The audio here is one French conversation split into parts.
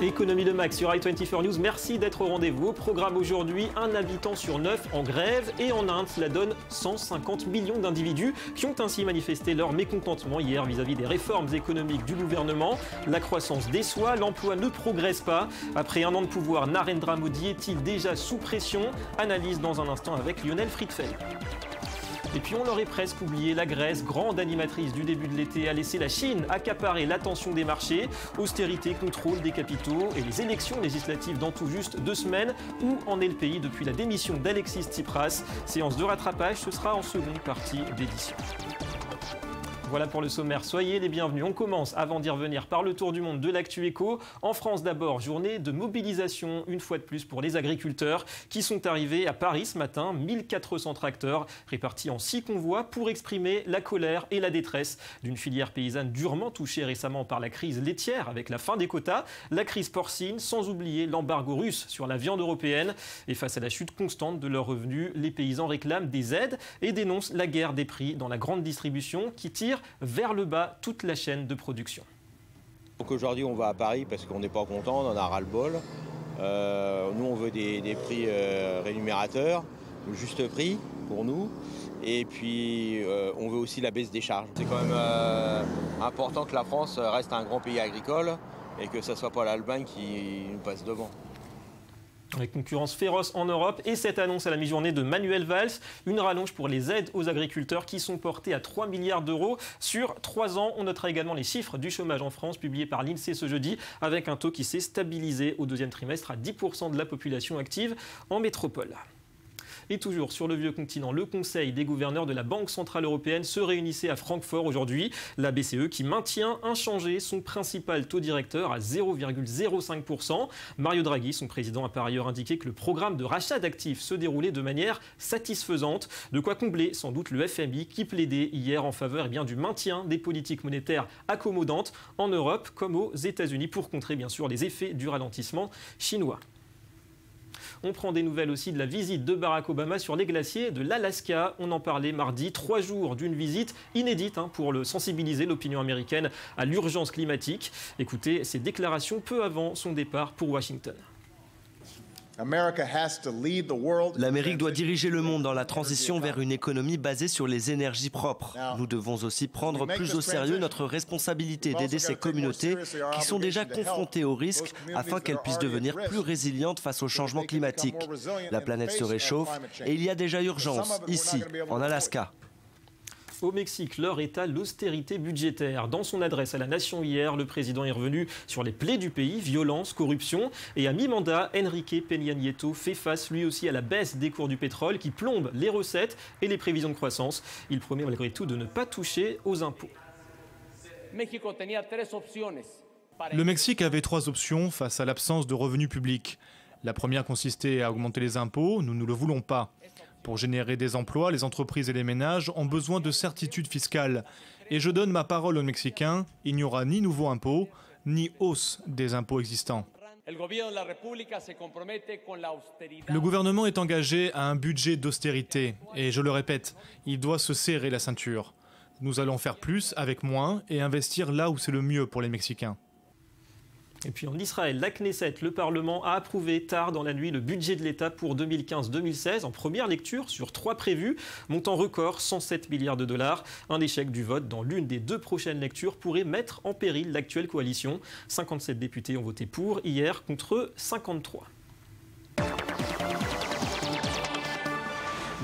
Économie de Max sur i24 News, merci d'être au rendez-vous. Au programme aujourd'hui, un habitant sur 9 en grève et en Inde, cela donne 150 millions d'individus qui ont ainsi manifesté leur mécontentement hier vis-à-vis des réformes économiques du gouvernement. La croissance déçoit, l'emploi ne progresse pas. Après un an de pouvoir, Narendra Modi est-il déjà sous pression? Analyse dans un instant avec Lionel Friedfeld. Et puis on l'aurait presque oublié, la Grèce, grande animatrice du début de l'été, a laissé la Chine accaparer l'attention des marchés. Austérité, contrôle des capitaux et les élections législatives dans tout juste 2 semaines. Où en est le pays depuis la démission d'Alexis Tsipras? Séance de rattrapage, ce sera en seconde partie d'édition. Voilà pour le sommaire, soyez les bienvenus. On commence, avant d'y revenir, par le tour du monde de l'actu éco. En France d'abord, journée de mobilisation, une fois de plus, pour les agriculteurs qui sont arrivés à Paris ce matin. 1400 tracteurs répartis en 6 convois pour exprimer la colère et la détresse d'une filière paysanne durement touchée récemment par la crise laitière avec la fin des quotas, la crise porcine, sans oublier l'embargo russe sur la viande européenne. Et face à la chute constante de leurs revenus, les paysans réclament des aides et dénoncent la guerre des prix dans la grande distribution qui tire vers le bas toute la chaîne de production. Donc aujourd'hui on va à Paris parce qu'on n'est pas content, on en a ras-le-bol. Nous on veut des prix rémunérateurs, le juste prix pour nous. Et puis on veut aussi la baisse des charges. C'est quand même important que la France reste un grand pays agricole et que ce ne soit pas l'Allemagne qui nous passe devant. Avec concurrence féroce en Europe et cette annonce à la mi-journée de Manuel Valls, une rallonge pour les aides aux agriculteurs qui sont portées à 3 milliards d'euros sur 3 ans. On notera également les chiffres du chômage en France publiés par l'INSEE ce jeudi avec un taux qui s'est stabilisé au 2e trimestre à 10% de la population active en métropole. Et toujours sur le vieux continent, le Conseil des gouverneurs de la Banque centrale européenne se réunissait à Francfort aujourd'hui. La BCE qui maintient inchangé son principal taux directeur à 0,05%. Mario Draghi, son président, a par ailleurs indiqué que le programme de rachat d'actifs se déroulait de manière satisfaisante. De quoi combler sans doute le FMI qui plaidait hier en faveur du maintien des politiques monétaires accommodantes en Europe comme aux États-Unis pour contrer bien sûr les effets du ralentissement chinois. On prend des nouvelles aussi de la visite de Barack Obama sur les glaciers de l'Alaska. On en parlait mardi, 3 jours d'une visite inédite pour sensibiliser l'opinion américaine à l'urgence climatique. Écoutez ces déclarations peu avant son départ pour Washington. L'Amérique doit diriger le monde dans la transition vers une économie basée sur les énergies propres. Nous devons aussi prendre plus au sérieux notre responsabilité d'aider ces communautés qui sont déjà confrontées aux risques afin qu'elles puissent devenir plus résilientes face au changement climatique. La planète se réchauffe et il y a déjà urgence ici, en Alaska. Au Mexique, l'heure est à l'austérité budgétaire. Dans son adresse à la nation hier, le président est revenu sur les plaies du pays, violence, corruption. Et à mi-mandat, Enrique Peña Nieto fait face lui aussi à la baisse des cours du pétrole qui plombe les recettes et les prévisions de croissance. Il promet malgré tout de ne pas toucher aux impôts. Le Mexique avait 3 options face à l'absence de revenus publics. La première consistait à augmenter les impôts, nous ne le voulons pas. Pour générer des emplois, les entreprises et les ménages ont besoin de certitudes fiscales. Et je donne ma parole aux Mexicains, il n'y aura ni nouveaux impôts, ni hausse des impôts existants. Le gouvernement est engagé à un budget d'austérité. Et je le répète, il doit se serrer la ceinture. Nous allons faire plus avec moins et investir là où c'est le mieux pour les Mexicains. Et puis en Israël, la Knesset, le Parlement, a approuvé tard dans la nuit le budget de l'État pour 2015-2016 en première lecture sur 3 prévus, montant record 107 milliards de dollars. Un échec du vote dans l'une des 2 prochaines lectures pourrait mettre en péril l'actuelle coalition. 57 députés ont voté pour hier contre 53.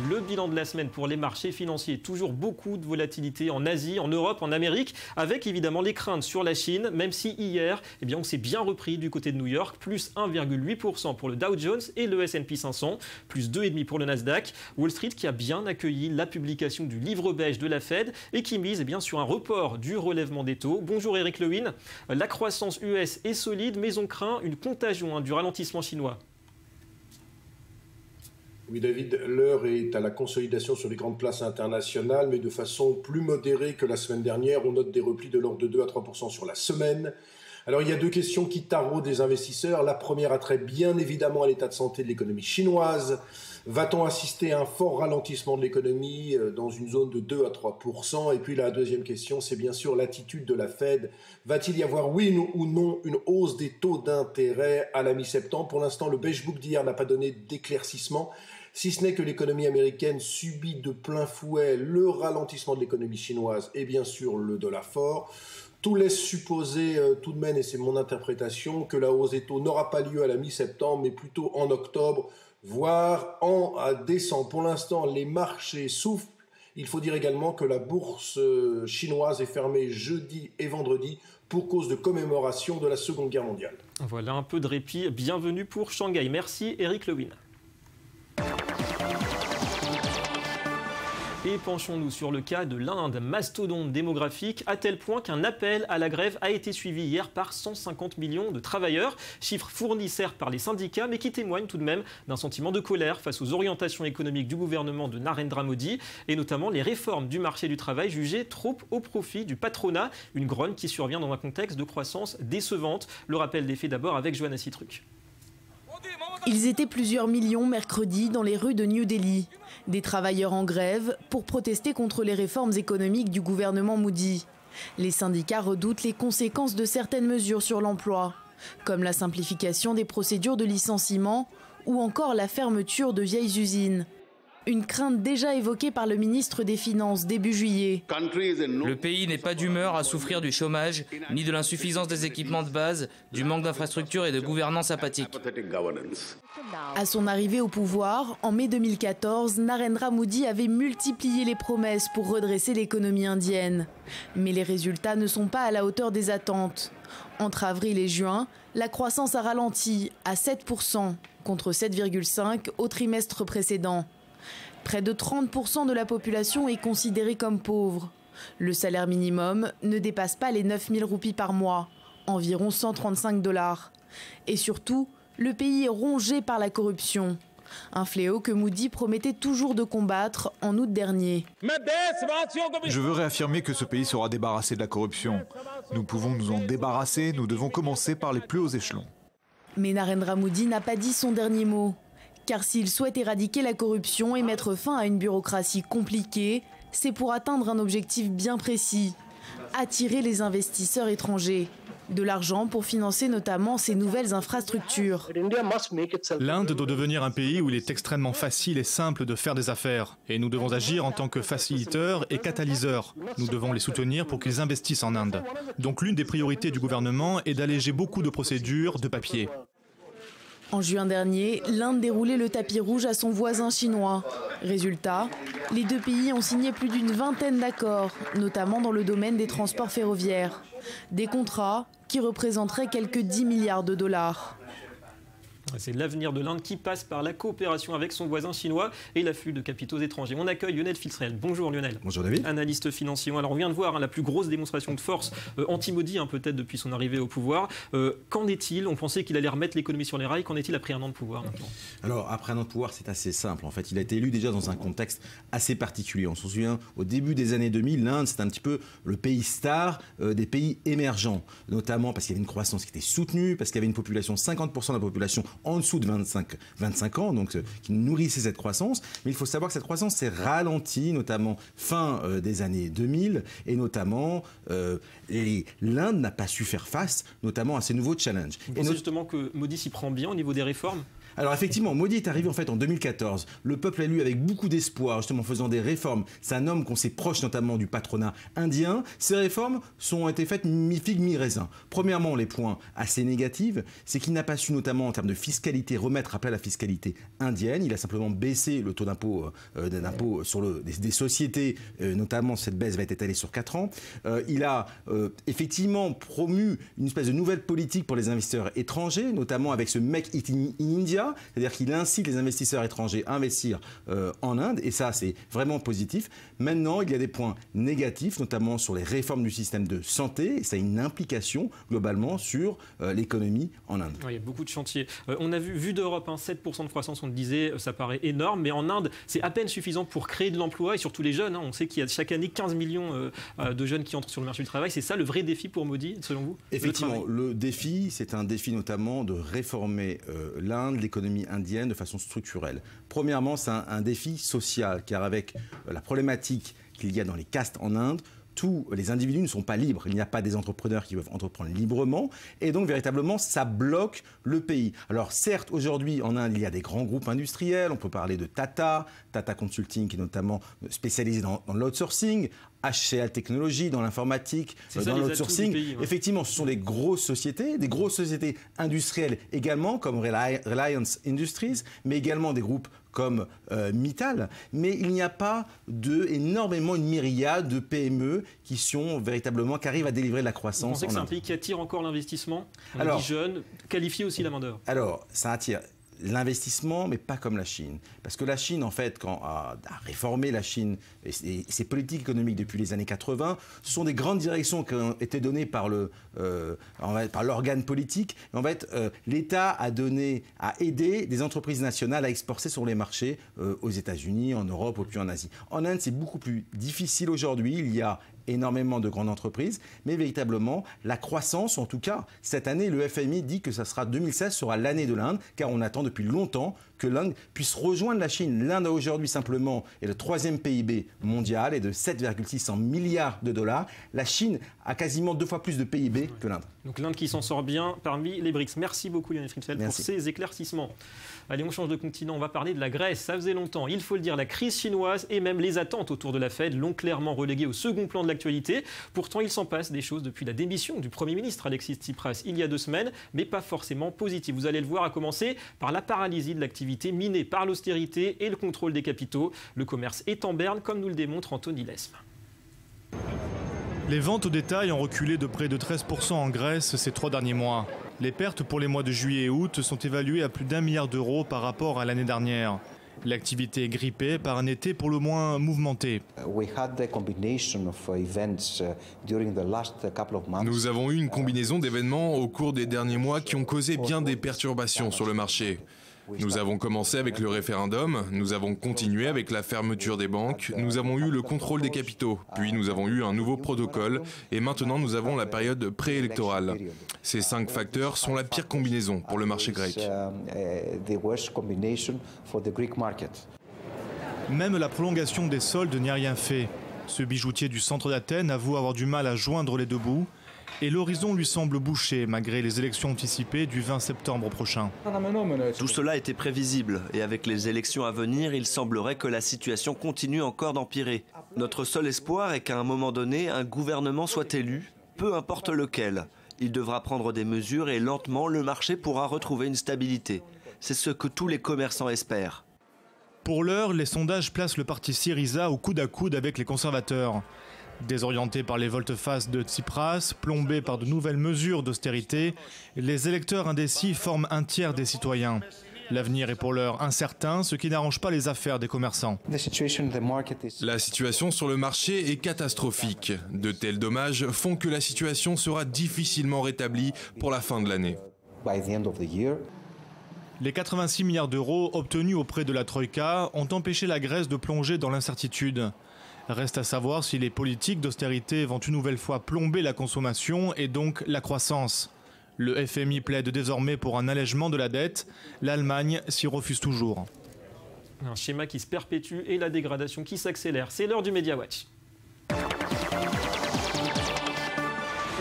Le bilan de la semaine pour les marchés financiers, toujours beaucoup de volatilité en Asie, en Europe, en Amérique, avec évidemment les craintes sur la Chine, même si hier, on s'est bien repris du côté de New York, plus 1,8% pour le Dow Jones et le S&P 500, plus 2,5% pour le Nasdaq. Wall Street qui a bien accueilli la publication du livre beige de la Fed et qui mise sur un report du relèvement des taux. Bonjour Eric Lewin, la croissance US est solide, mais on craint une contagion du ralentissement chinois. Oui David, l'heure est à la consolidation sur les grandes places internationales, mais de façon plus modérée que la semaine dernière. On note des replis de l'ordre de 2 à 3% sur la semaine. Alors il y a deux questions qui taraudent les investisseurs. La première a trait bien évidemment à l'état de santé de l'économie chinoise. Va-t-on assister à un fort ralentissement de l'économie dans une zone de 2 à 3%? Et puis la deuxième question, c'est bien sûr l'attitude de la Fed. Va-t-il y avoir, oui ou non, une hausse des taux d'intérêt à la mi-septembre? Pour l'instant, le beige book d'hier n'a pas donné d'éclaircissement, si ce n'est que l'économie américaine subit de plein fouet le ralentissement de l'économie chinoise et bien sûr le dollar fort. Tout laisse supposer tout de même, et c'est mon interprétation, que la hausse des taux n'aura pas lieu à la mi-septembre, mais plutôt en octobre, voire en décembre. Pour l'instant, les marchés soufflent. Il faut dire également que la bourse chinoise est fermée jeudi et vendredi pour cause de commémoration de la Seconde Guerre mondiale. Voilà un peu de répit. Bienvenue pour Shanghai. Merci Eric Lewin. Et penchons-nous sur le cas de l'Inde, mastodonte démographique, à tel point qu'un appel à la grève a été suivi hier par 150 millions de travailleurs. Chiffre fourni certes par les syndicats, mais qui témoigne tout de même d'un sentiment de colère face aux orientations économiques du gouvernement de Narendra Modi, et notamment les réformes du marché du travail jugées trop au profit du patronat. Une grogne qui survient dans un contexte de croissance décevante. Le rappel des faits d'abord avec Johanna Citruc. Ils étaient plusieurs millions mercredi dans les rues de New Delhi. Des travailleurs en grève pour protester contre les réformes économiques du gouvernement Modi. Les syndicats redoutent les conséquences de certaines mesures sur l'emploi, comme la simplification des procédures de licenciement ou encore la fermeture de vieilles usines. Une crainte déjà évoquée par le ministre des Finances début juillet. Le pays n'est pas d'humeur à souffrir du chômage, ni de l'insuffisance des équipements de base, du manque d'infrastructures et de gouvernance apathique. À son arrivée au pouvoir, en mai 2014, Narendra Modi avait multiplié les promesses pour redresser l'économie indienne. Mais les résultats ne sont pas à la hauteur des attentes. Entre avril et juin, la croissance a ralenti à 7%, contre 7,5% au trimestre précédent. Près de 30% de la population est considérée comme pauvre. Le salaire minimum ne dépasse pas les 9 000 roupies par mois, environ 135 $. Et surtout, le pays est rongé par la corruption. Un fléau que Modi promettait toujours de combattre en août dernier. Je veux réaffirmer que ce pays sera débarrassé de la corruption. Nous pouvons nous en débarrasser, nous devons commencer par les plus hauts échelons. Mais Narendra Modi n'a pas dit son dernier mot. Car s'il souhaite éradiquer la corruption et mettre fin à une bureaucratie compliquée, c'est pour atteindre un objectif bien précis, attirer les investisseurs étrangers. De l'argent pour financer notamment ces nouvelles infrastructures. L'Inde doit devenir un pays où il est extrêmement facile et simple de faire des affaires. Et nous devons agir en tant que faciliteurs et catalyseurs. Nous devons les soutenir pour qu'ils investissent en Inde. Donc l'une des priorités du gouvernement est d'alléger beaucoup de procédures, de papier. En juin dernier, l'Inde déroulait le tapis rouge à son voisin chinois. Résultat, les deux pays ont signé plus d'une vingtaine d'accords, notamment dans le domaine des transports ferroviaires. Des contrats qui représenteraient quelques 10 milliards de $. C'est l'avenir de l'Inde qui passe par la coopération avec son voisin chinois et l'afflux de capitaux étrangers. On accueille Lionel Filsrel. Bonjour Lionel. Bonjour David. Analyste financier. Alors on vient de voir la plus grosse démonstration de force anti-Modi peut-être depuis son arrivée au pouvoir. Qu'en est-il? On pensait qu'il allait remettre l'économie sur les rails. Qu'en est-il après un an de pouvoir maintenant? Alors après un an de pouvoir, c'est assez simple. En fait, il a été élu déjà dans un contexte assez particulier. On se souvient, au début des années 2000, l'Inde, c'était un petit peu le pays star des pays émergents. Notamment parce qu'il y avait une croissance qui était soutenue, parce qu'il y avait une population, 50% de la population en dessous de 25 ans, donc qui nourrissait cette croissance. Mais il faut savoir que cette croissance s'est ralentie, notamment fin des années 2000, et notamment l'Inde n'a pas su faire face, notamment à ces nouveaux challenges. Vous pensez justement que Modi s'y prend bien au niveau des réformes? Alors effectivement, Modi est arrivé en fait en 2014. Le peuple l'a élu avec beaucoup d'espoir, justement en faisant des réformes. C'est un homme qu'on sait proche notamment du patronat indien. Ces réformes ont été faites mi-figue, mi-raisin. Premièrement, les points assez négatifs, c'est qu'il n'a pas su notamment en termes de fiscalité remettre appel à la fiscalité indienne. Il a simplement baissé le taux d'impôt sur des sociétés, notamment cette baisse va être étalée sur 4 ans. Il a effectivement promu une espèce de nouvelle politique pour les investisseurs étrangers, notamment avec ce Make in India, cas, c'est-à-dire qu'il incite les investisseurs étrangers à investir en Inde, et ça c'est vraiment positif. Maintenant, il y a des points négatifs, notamment sur les réformes du système de santé, et ça a une implication globalement sur l'économie en Inde. Oui, il y a beaucoup de chantiers. On a vu d'Europe, 7% de croissance, on le disait, ça paraît énorme, mais en Inde, c'est à peine suffisant pour créer de l'emploi, et surtout les jeunes. On sait qu'il y a chaque année 15 millions de jeunes qui entrent sur le marché du travail. C'est ça le vrai défi pour Modi, selon vous? Effectivement, le défi, c'est un défi notamment de réformer l'Inde, l'économie indienne de façon structurelle. Premièrement, c'est un défi social, car avec la problématique qu'il y a dans les castes en Inde, tous les individus ne sont pas libres. Il n'y a pas des entrepreneurs qui peuvent entreprendre librement. Et donc, véritablement, ça bloque le pays. Alors, certes, aujourd'hui, en Inde, il y a des grands groupes industriels. On peut parler de Tata Consulting, qui est notamment spécialisé dans l'outsourcing, HCL Technologies, dans l'informatique, dans l'outsourcing. Ouais. Effectivement, ce sont des grosses sociétés industrielles également, comme Reliance Industries, mais également des groupes comme Mittal, mais il n'y a pas énormément une myriade de PME qui arrivent à délivrer de la croissance. Vous pensez que c'est un pays qui attire encore l'investissement? On dit jeune, qualifie aussi la main-d'œuvre. Alors, ça attire l'investissement, mais pas comme la Chine. Parce que la Chine, en fait, quand a réformé la Chine et ses politiques économiques depuis les années 80, ce sont des grandes directions qui ont été données par l'organe politique. En fait, l'État a aidé des entreprises nationales à exporter sur les marchés aux États-Unis, en Europe, ou puis en Asie. En Inde, c'est beaucoup plus difficile aujourd'hui. Il y a énormément de grandes entreprises, mais véritablement, la croissance, en tout cas, cette année, le FMI dit que 2016 sera l'année de l'Inde, car on attend depuis longtemps que l'Inde puisse rejoindre la Chine. L'Inde, aujourd'hui, simplement, est le 3e PIB mondial et de 7,6 milliards de dollars. La Chine a quasiment 2 fois plus de PIB que l'Inde. Donc l'Inde qui s'en sort bien parmi les BRICS. Merci beaucoup, Lionel Fritzel, pour ces éclaircissements. Allez, on change de continent, on va parler de la Grèce. Ça faisait longtemps, il faut le dire, la crise chinoise et même les attentes autour de la Fed l'ont clairement relégué au second plan de l'actualité. Pourtant, il s'en passe des choses depuis la démission du Premier ministre Alexis Tsipras il y a 2 semaines, mais pas forcément positives. Vous allez le voir, à commencer par la paralysie de l'activité minée par l'austérité et le contrôle des capitaux. Le commerce est en berne, comme nous le démontre Anthony Lesme. Les ventes au détail ont reculé de près de 13% en Grèce ces 3 derniers mois. Les pertes pour les mois de juillet et août sont évaluées à plus d'1 milliard d'euros par rapport à l'année dernière. L'activité est grippée par un été pour le moins mouvementé. Nous avons eu une combinaison d'événements au cours des derniers mois qui ont causé bien des perturbations sur le marché. Nous avons commencé avec le référendum, nous avons continué avec la fermeture des banques, nous avons eu le contrôle des capitaux, puis nous avons eu un nouveau protocole et maintenant nous avons la période préélectorale. Ces 5 facteurs sont la pire combinaison pour le marché grec. Même la prolongation des soldes n'y a rien fait. Ce bijoutier du centre d'Athènes avoue avoir du mal à joindre les deux bouts. Et l'horizon lui semble bouché malgré les élections anticipées du 20 septembre prochain. Tout cela était prévisible et avec les élections à venir, il semblerait que la situation continue encore d'empirer. Notre seul espoir est qu'à un moment donné, un gouvernement soit élu, peu importe lequel. Il devra prendre des mesures et lentement, le marché pourra retrouver une stabilité. C'est ce que tous les commerçants espèrent. Pour l'heure, les sondages placent le parti Syriza au coude à coude avec les conservateurs. Désorientés par les volte-face de Tsipras, plombés par de nouvelles mesures d'austérité, les électeurs indécis forment un tiers des citoyens. L'avenir est pour l'heure incertain, ce qui n'arrange pas les affaires des commerçants. La situation sur le marché est catastrophique. De tels dommages font que la situation sera difficilement rétablie pour la fin de l'année. Les 86 milliards d'euros obtenus auprès de la Troïka ont empêché la Grèce de plonger dans l'incertitude. Reste à savoir si les politiques d'austérité vont une nouvelle fois plomber la consommation et donc la croissance. Le FMI plaide désormais pour un allègement de la dette. L'Allemagne s'y refuse toujours. Un schéma qui se perpétue et la dégradation qui s'accélère. C'est l'heure du Media Watch.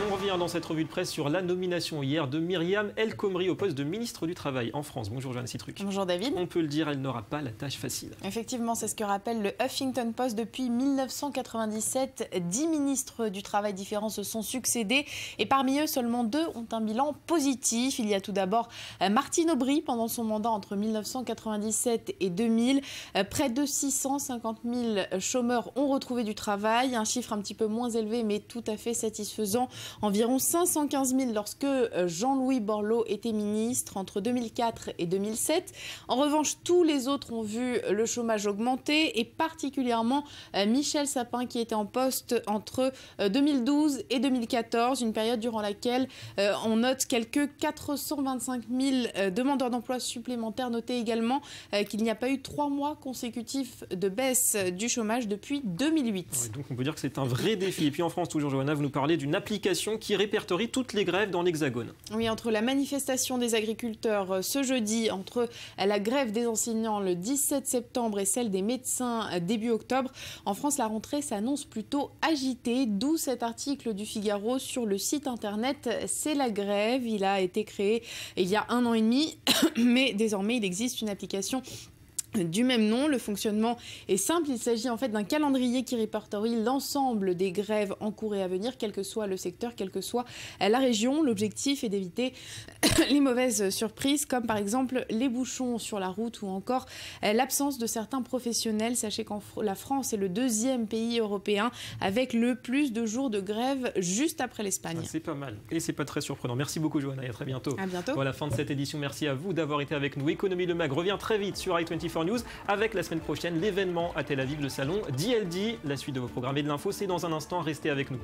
On revient dans cette revue de presse sur la nomination hier de Myriam El Khomri au poste de ministre du Travail en France. Bonjour Joanne Citruc. Bonjour David. On peut le dire, elle n'aura pas la tâche facile. Effectivement, c'est ce que rappelle le Huffington Post. Depuis 1997, 10 ministres du Travail différents se sont succédés et parmi eux, seulement 2 ont un bilan positif. Il y a tout d'abord Martine Aubry pendant son mandat entre 1997 et 2000. Près de 650 000 chômeurs ont retrouvé du travail, un chiffre un petit peu moins élevé mais tout à fait satisfaisant. Environ environ 515 000 lorsque Jean-Louis Borloo était ministre entre 2004 et 2007. En revanche, tous les autres ont vu le chômage augmenter et particulièrement Michel Sapin qui était en poste entre 2012 et 2014, une période durant laquelle on note quelques 425 000 demandeurs d'emploi supplémentaires. Notez également qu'il n'y a pas eu 3 mois consécutifs de baisse du chômage depuis 2008. Ouais, donc on peut dire que c'est un vrai défi. Et puis en France, toujours Johanna, vous nous parlez d'une application qui répertorie toutes les grèves dans l'Hexagone. Oui, entre la manifestation des agriculteurs ce jeudi, entre la grève des enseignants le 17 septembre et celle des médecins début octobre, en France, la rentrée s'annonce plutôt agitée, d'où cet article du Figaro sur le site internet C'est la grève. Il a été créé il y a 1 an et demi, mais désormais il existe une application du même nom. Le fonctionnement est simple, il s'agit en fait d'un calendrier qui répertorie l'ensemble des grèves en cours et à venir, quel que soit le secteur, quelle que soit la région. L'objectif est d'éviter les mauvaises surprises, comme par exemple les bouchons sur la route ou encore l'absence de certains professionnels. Sachez que la France est le 2e pays européen avec le plus de jours de grève juste après l'Espagne. C'est pas mal et c'est pas très surprenant. Merci beaucoup Johanna et à très bientôt. À bientôt. Voilà, fin de cette édition. Merci à vous d'avoir été avec nous. Économie le Mag revient très vite sur i24 News avec la semaine prochaine l'événement à Tel Aviv, le salon DLD. La suite de vos programmes et de l'info, c'est dans un instant. Restez avec nous.